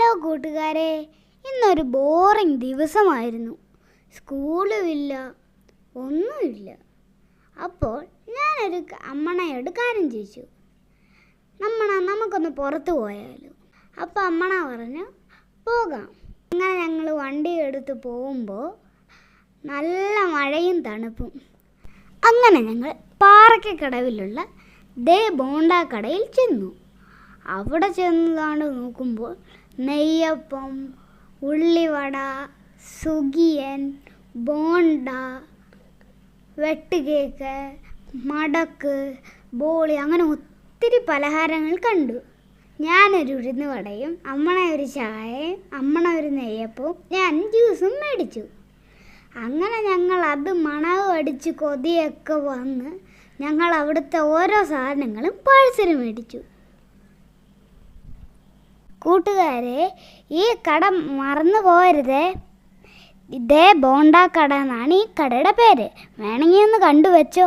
Hello കൂട്ടുകാരെ, ഇന്നൊരു boring ദിവസമായിരുന്നു. സ്കൂളുമില്ല, ഒന്നുമില്ല. അപ്പോൾ ഞാനൊരു അമ്മണയോട് കാര്യം ചോദിച്ചു, നമുക്കൊന്ന് പുറത്ത് പോയാലോ? അപ്പോൾ അമ്മണ പറഞ്ഞു പോകാം. അങ്ങനെ ഞങ്ങൾ വണ്ടി എടുത്ത് പോകുമ്പോൾ നല്ല മഴയും തണുപ്പും. അങ്ങനെ ഞങ്ങൾ പാറയ്ക്കക്കടവിലുള്ള ബോണ്ട കടയിൽ ചെന്നു. അവിടെ ചെന്നതാണ് നോക്കുമ്പോൾ നെയ്യപ്പം, ഉള്ളിവട, സുഗിയൻ, ബോണ്ട, വെട്ടുകേക്ക്, മടക്ക്, ബോളി, അങ്ങനെ ഒത്തിരി പലഹാരങ്ങൾ കണ്ടു. ഞാനൊരു ഉഴുന്നുവടയും, അമ്മണ ഒരു ചായയും, അമ്മണ ഒരു നെയ്യപ്പവും, ഞാൻ ജ്യൂസും മേടിച്ചു. അങ്ങനെ ഞങ്ങൾ അത് മണവും അടിച്ച് കൊതിയൊക്കെ വന്ന് ഞങ്ങൾ അവിടുത്തെ ഓരോ സാധനങ്ങളും പാഴ്സൽ മേടിച്ചു. കൂട്ടുകാരെ, ഈ കട മറന്നു പോകരുതേ. ബോണ്ട കട എന്നാണ് ഈ കടയുടെ പേര്. വേണമെങ്കിൽ ഒന്ന് കണ്ടുവച്ചോ.